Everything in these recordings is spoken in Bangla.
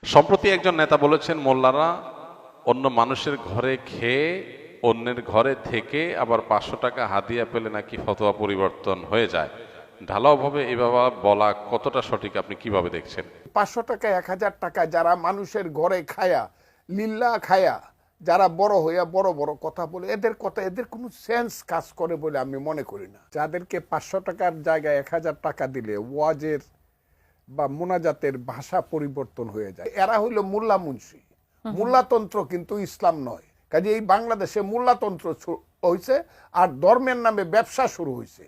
সম্প্রতি একজন নেতা বলেছেন, মোল্লারা অন্য মানুষের ঘরে খেয়ে অন্যের ঘরে থেকে আবার 500 টাকা হাদিয়া পেলে নাকি ফতোয়া পরিবর্তন হয়ে যায়। ঢালাওভাবে এভাবে বলা কতটা সঠিক, আপনি কিভাবে দেখছেন? 500 টাকা 1000 টাকা যারা মানুষের ঘরে খায়া লিল্লা খায়া যারা বড় হইয়া বড় বড় কথা বলে, এদের কথা এদের কোনো সেন্স কাজ করে বলে আমি মনে করি না। যাদেরকে 500 টাকার জায়গায় 1000 টাকা দিলে ওয়াজের বা মোনাজাতের ভাষা পরিবর্তন হয়ে যায়, এরা হইল মোল্লা মুন্সি। মোল্লাতন্ত্র কিন্তু ইসলাম নয়। কাজে এই বাংলাদেশে মোল্লাতন্ত্র হয়েছে আর ধর্মের নামে ব্যবসা শুরু হয়েছে।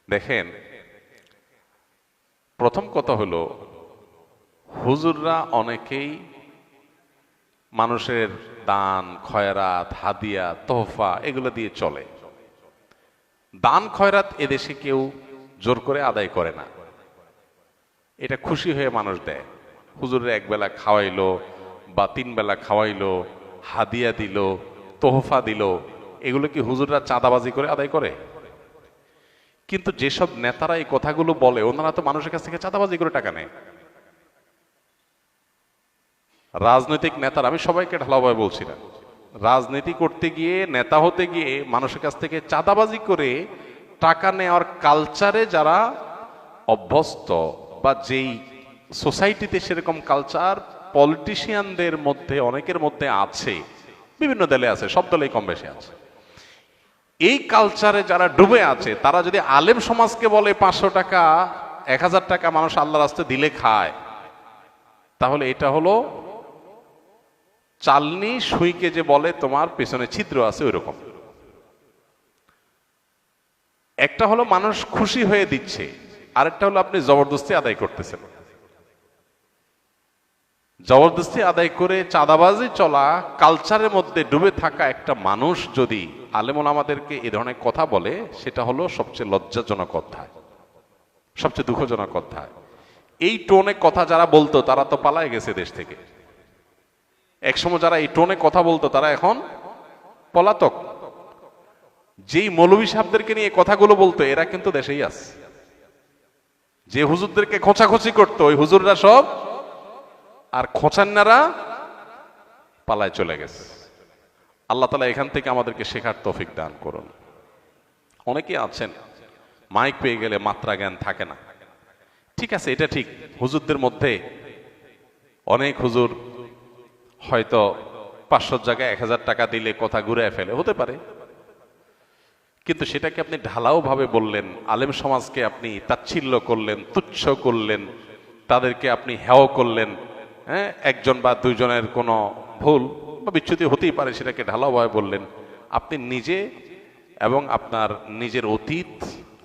দেখেন, প্রথম কথা হলো, হুজুররা অনেকেই মানুষের দান খয়রাত হাদিয়া তোহফা এগুলো দিয়ে চলে। দান খয়রাত এদেশে কেউ জোর করে আদায় করে না, এটা খুশি হয়ে মানুষ দেয়। হুজুরের একবেলা খাওয়াইলো বা 3 বেলা খাওয়াইলো, হাদিয়া দিল, তোহফা দিল, এগুলো কি হুজুররা চাঁদাবাজি করে আদায় করে? কিন্তু যেসব নেতারা এই কথাগুলো বলে, ওনারা তো মানুষের কাছ থেকে চাঁদাবাজি করে টাকা নেয়। রাজনৈতিক নেতারা, আমি সবাইকে ঢালাওভাবে বলছি না, রাজনীতি করতে গিয়ে নেতা হতে গিয়ে মানুষের কাছ থেকে চাঁদাবাজি করে টাকা নেওয়ার কালচারে যারা অভ্যস্ত, বা যেই সোসাইটিতে সেরকম কালচার পলিটিশিয়ানদের মধ্যে অনেকের মধ্যে আছে, বিভিন্ন দলে আছে, সব দলেই কম বেশি আছে, এই কালচারে যারা ডুবে আছে, তারা যদি আলেম সমাজকে বলে 500 টাকা 1000 টাকা মানুষ আল্লাহর রাস্তায় দিলে খায়, তাহলে এটা হলো চালনি সুইকে যে বলে তোমার পেছনে ছিদ্র আছে, ওই রকম। একটা হলো মানুষ খুশি হয়ে দিচ্ছে, আরেকটা হলো আপনি জবরদস্তি আদায় করতেছেন। জবরদস্তি আদায় করে চাঁদাবাজি চলা কালচারের মধ্যে ডুবে থাকা একটা মানুষ যদি আলেম ওলামাদেরকে এ ধরনের কথা বলে, সেটা হলো সবচেয়ে লজ্জাজনক অধ্যায়, সবচেয়ে দুঃখজনক অধ্যায়। এই টোনে কথা যারা বলতো তারা তো পালায় গেছে দেশ থেকে। একসময় যারা এই টোনে কথা বলতো তারা এখন পলাতক। যেই মৌলভী সাহেবদেরকে নিয়ে কথাগুলো বলতো এরা কিন্তু দেশেই আছে। যে হুজুরদেরকে খোঁচাখুচি করতো ওই হুজুররা সব আর খোঁচান্নারা পালায় চলে গেছে। আল্লাহ তাআলা এখান থেকে আমাদেরকে শেখার তৌফিক দান করুন। অনেকেই আছেন মাইক পেয়ে গেলে মাত্রা জ্ঞান থাকে না। ঠিক আছে, এটা ঠিক, হুজুরদের মধ্যে অনেক হুজুর হয়তো 500 জায়গায় 1000 টাকা দিলে কথা ঘুরে ফেলে, হতে পারে। কিন্তু সেটাকে আপনি ঢালাও ভাবে বললেন, আলেম সমাজকে আপনি তাচ্ছিল্য করলেন, তুচ্ছ করলেন, তাদেরকে আপনি হেয় করলেন। হ্যাঁ, একজন বা দুইজনের কোনো ভুল বা বিচ্যুতি হতেই পারে, সেটাকে ঢালাও ভাবে বললেন। আপনি নিজে এবং আপনার নিজের অতীত,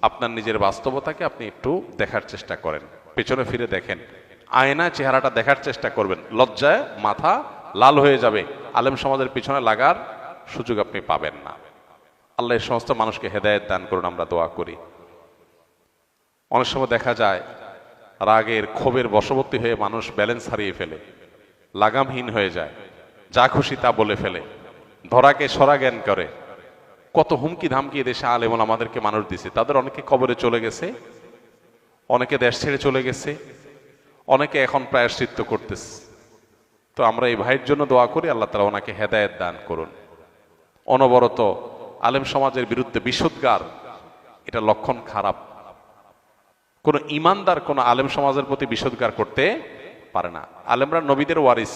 আপনার নিজের বাস্তবতাকে আপনি একটু দেখার চেষ্টা করেন, পেছনে ফিরে দেখেন, আয়না চেহারাটা দেখার চেষ্টা করবেন। লজ্জায় মাথা লাল হয়ে যাবে, আলেম সমাজের পিছনে লাগার সুযোগ আপনি পাবেন না। আল্লাহ এই সমস্ত মানুষকে হেদায়েত দান করুন, আমরা দোয়া করি। অনেক সময় দেখা যায় রাগের ক্ষোভের বশবর্তী হয়ে মানুষ ব্যালেন্স হারিয়ে ফেলে, লাগামহীন হয়ে যায়, যা খুশি তা বলে ফেলে, ধরাকে সরা জ্ঞান করে। কত হুমকি ধামকি দেশে আলেম আমাদেরকে মানুষ দিছে, তাদের অনেকে কবরে চলে গেছে, অনেকে দেশ ছেড়ে চলে গেছে, অনেকে এখন প্রায়শ্চিত্ত করতেছে। তো আমরা এই ভাইয়ের জন্য দোয়া করি, আল্লাহ তাআলা ওনাকে হেদায়েত দান করুন। অনবরত আলেম সমাজের বিরুদ্ধে বিষোদ্গার, এটা লক্ষণ খারাপ। কোন ইমানদার কোন আলেম সমাজের প্রতি বিষোদ্গার করতে পারে না। আলেমরা নবীদের ওয়ারিস,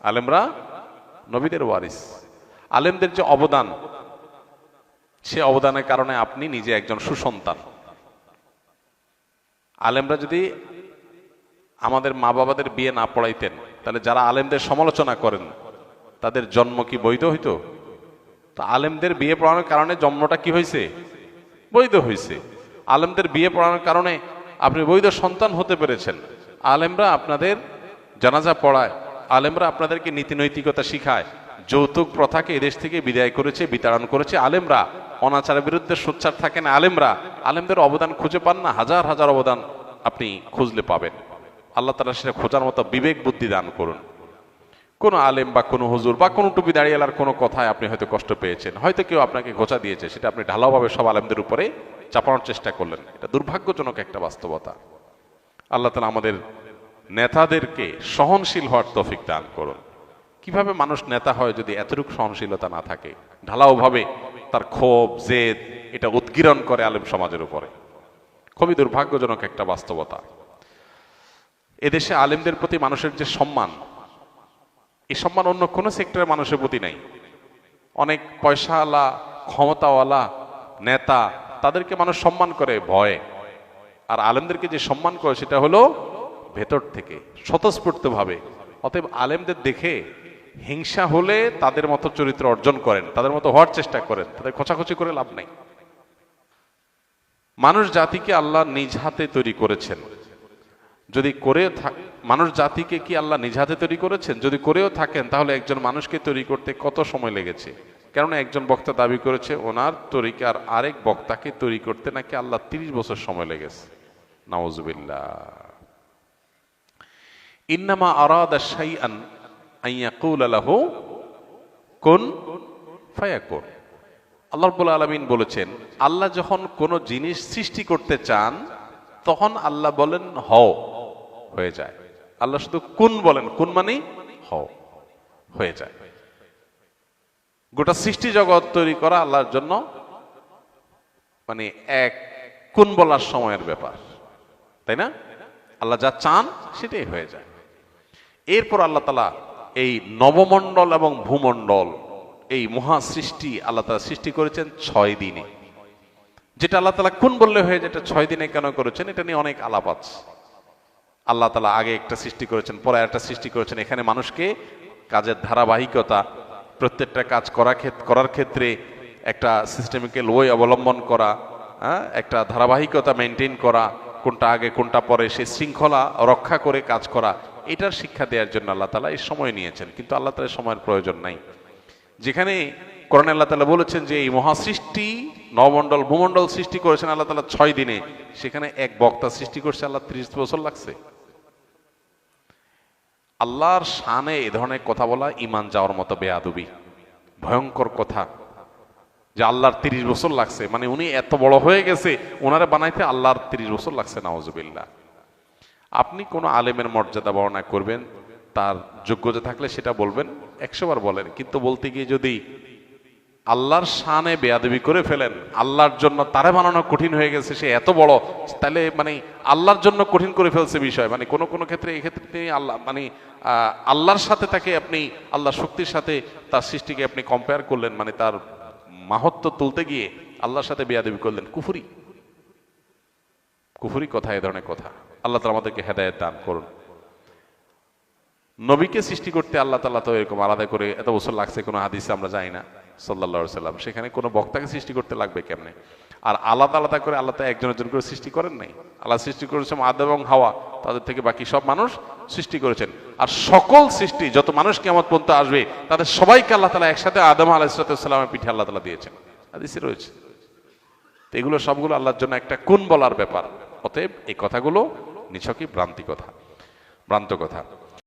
আলেমরা নবীদের ওয়ারিস। আলেমদের যে অবদান, সে অবদানের কারণে আপনি নিজে একজন সুসন্তান। আলেমরা যদি আমাদের মা বাবাদের বিয়ে না পড়াইতেন, তাহলে যারা আলেমদের সমালোচনা করেন তাদের জন্ম কি বৈধ হইতো? তা আলেমদের বিয়ে পড়ানোর কারণে জন্মটা কি হয়েছে? বৈধ হয়েছে। আলেমদের বিয়ে পড়ানোর কারণে আপনি বৈধ সন্তান হতে পেরেছেন। আলেমরা আপনাদের জানাজা পড়ায়, আলেমরা আপনাদেরকে নীতি নৈতিকতা শিখায়, যৌতুক প্রথাকে এদেশ থেকে বিদায় করেছে, বিতাড়ন করেছে আলেমরা। অনাচারের বিরুদ্ধে সোচ্চার থাকেন আলেমরা। আলেমদের অবদান খুঁজে পান না? হাজার হাজার অবদান আপনি খুঁজলে পাবেন। আল্লাহ তাআলা সেটা খোঁজার মতো বিবেক বুদ্ধি দান করুন। কোনো আলেম বা কোনো হুজুর বা কোনো টুপি দাঁড়িয়েলার কোনো কথায় আপনি হয়তো কষ্ট পেয়েছেন, হয়তো কেউ আপনাকে গোচা দিয়েছে, সেটা আপনি ঢালাওভাবে সব আলেমদের উপরে চাপানোর চেষ্টা করলেন। এটা দুর্ভাগ্যজনক একটা বাস্তবতা। আল্লাহ তাআলা আমাদের নেতাদেরকে সহনশীল হওয়ার তৌফিক দান করুন। কিভাবে মানুষ নেতা হয় যদি এতটুকু সহনশীলতা না থাকে? ঢালাওভাবে তার ক্ষোভ জেদ এটা উদ্গীরণ করে আলেম সমাজের উপরে। খুবই দুর্ভাগ্যজনক একটা বাস্তবতা। এদেশে আলেমদের প্রতি মানুষের যে সম্মান, এই সম্মান অন্য কোনো সেক্টরের মানুষের প্রতি নাই। অনেক পয়সাওয়ালা ক্ষমতাওয়ালা নেতা, তাদেরকে মানুষ সম্মান করে ভয়ে, আর আলেমদেরকে যে সম্মান করে সেটা হলো ভেতর থেকে স্বতঃস্ফূর্ত ভাবে। অতএব আলেমদের দেখে হিংসা হলে তাদের মতো চরিত্র অর্জন করেন, তাদের মতো হওয়ার চেষ্টা করেন, তাদের খোঁচাখুচি করে লাভ নাই। মানুষ জাতিকে আল্লাহ নিজ হাতে তৈরি করেছেন, যদি করে মানুষ জাতিকে কি আল্লাহ নিজ হাতে তৈরি করেছেন? যদি করেও থাকেন তাহলে একজন মানুষকে তৈরি করতে কত সময় লেগেছে? কেননা একজন বক্তা দাবি করেছে ওনার তরিকার আরেক বক্তাকে তৈরি করতে নাকি আল্লাহ 30 বছর সময় লেগেছে। নাউজুবিল্লাহ। ইন্নামা আরাদা শাইআন আন ইয়াকুলা লাহু কুন ফায়াকুন। আল্লাহ রাব্বুল আলামিন বলেছেন, আল্লাহ যখন কোনো জিনিস সৃষ্টি করতে চান তখন আল্লাহ বলেন হও, হয়ে যায়। আল্লাহ শুধু কুন বলেন, কুন মানে হও, হয়ে যায়। গোটা সৃষ্টি জগৎ তৈরি করা আল্লাহর জন্য মানে এক কুন বলার সময়ের ব্যাপার, তাই না? আল্লাহ যা চান সেটাই হয়ে যায়। এরপর আল্লাহ তাআলা এই নবমণ্ডল এবং ভূমণ্ডল, এই মহা সৃষ্টি আল্লাহ তাআলা সৃষ্টি করেছেন 6 দিনে। যেটা আল্লাহ তাআলা কোন বললে হয়ে যেটা 6 দিনে কেন করেছেন এটা নিয়ে অনেক আলাপ আছে। আল্লাহ তাআলা আগে একটা সৃষ্টি করেছেন, পরে একটা সৃষ্টি করেছেন। এখানে মানুষকে কাজের ধারাবাহিকতা, প্রত্যেকটা কাজ করার ক্ষেত্রে একটা সিস্টেমিক্যাল ওয়ে অবলম্বন করা, একটা ধারাবাহিকতা মেনটেন করা, কোনটা আগে কোনটা পরে সেই শৃঙ্খলা রক্ষা করে কাজ করা, এটার শিক্ষা দেওয়ার জন্য আল্লাহ তাআলা এই সময় নিয়েছেন। কিন্তু আল্লাহ তাআলা সময়ের প্রয়োজন নাই। যেখানে কোরআনে আল্লাহ তাআলা বলেছেন যে এই মহাসৃষ্টি নবমণ্ডল ভূমণ্ডল সৃষ্টি করেছেন আল্লাহ তাআলা 6 দিনে, সেখানে এক বক্তা সৃষ্টি করছে আল্লাহ 30 বছর লাগছে। আল্লাহর শানে এ ধরনের কথা বলা ঈমান যাওয়ার মতো বেয়াদবি, ভয়ঙ্কর কথা। যে আল্লাহর 30 বছর লাগছে, মানে উনি এত বড় হয়ে গেছে, ওনারে বানাইতে আল্লাহর 30 বছর লাগছে। নাউজুবিল্লাহ। আপনি কোনো আলেমের মর্যাদা বর্ণনা করবেন, তার যোগ্যতা থাকলে সেটা বলবেন, 100 বার বলেন, কিন্তু বলতে গিয়ে যদি আল্লাহর শানে বেয়াদবি করে ফেলেন, আল্লাহর জন্য তারে বানানো কঠিন হয়ে গেছে, সে এত বড়, তাহলে মানে আল্লাহর জন্য কঠিন করে ফেলছে বিষয়। মানে কোনো কোনো ক্ষেত্রে এই ক্ষেত্রে তিনি আল্লাহ মানে আল্লাহর সাথে তাকে আপনি আল্লাহর শক্তির সাথে তার সৃষ্টিকে আপনি কম্পেয়ার করলেন, মানে তার মাহাত্ম্য তুলতে গিয়ে আল্লাহর সাথে বেয়াদবি করলেন। কুফরি, কুফরি কথা, এ ধরনের কথা। আল্লাহ তাআলা আমাদেরকে হেদায়েত দান করুন। নবীকে সৃষ্টি করতে আল্লাহ তাআলা তো এরকম আলাদা করে এত বছর লাগছে কোনো হাদিসে আমরা জানি না সাল্লাল্লাহু আলাইহি সাল্লাম। সেখানে কোনো বক্তাকে সৃষ্টি করতে লাগবে কেমনে? আর আলাদা আলাদা করে আল্লাহ তো একজন একজন করে সৃষ্টি করেন নাই। আল্লাহ সৃষ্টি করেছেন আদম এবং হাওয়া, তাদের থেকে বাকি সব মানুষ সৃষ্টি করেছেন। আর সকল সৃষ্টি যত মানুষ কিয়ামত পর্যন্ত আসবে তাদের সবাইকে আল্লাহ তাআলা একসাথে আদম আলাইহিস সালামের পিঠে আল্লাহ তাআলা দিয়েছেন, হাদিসে রয়েছে। তো এগুলো সবগুলো আল্লাহর জন্য একটা কোন বলার ব্যাপার। অতএব এই কথাগুলো নিছকই ভ্রান্ত কথা।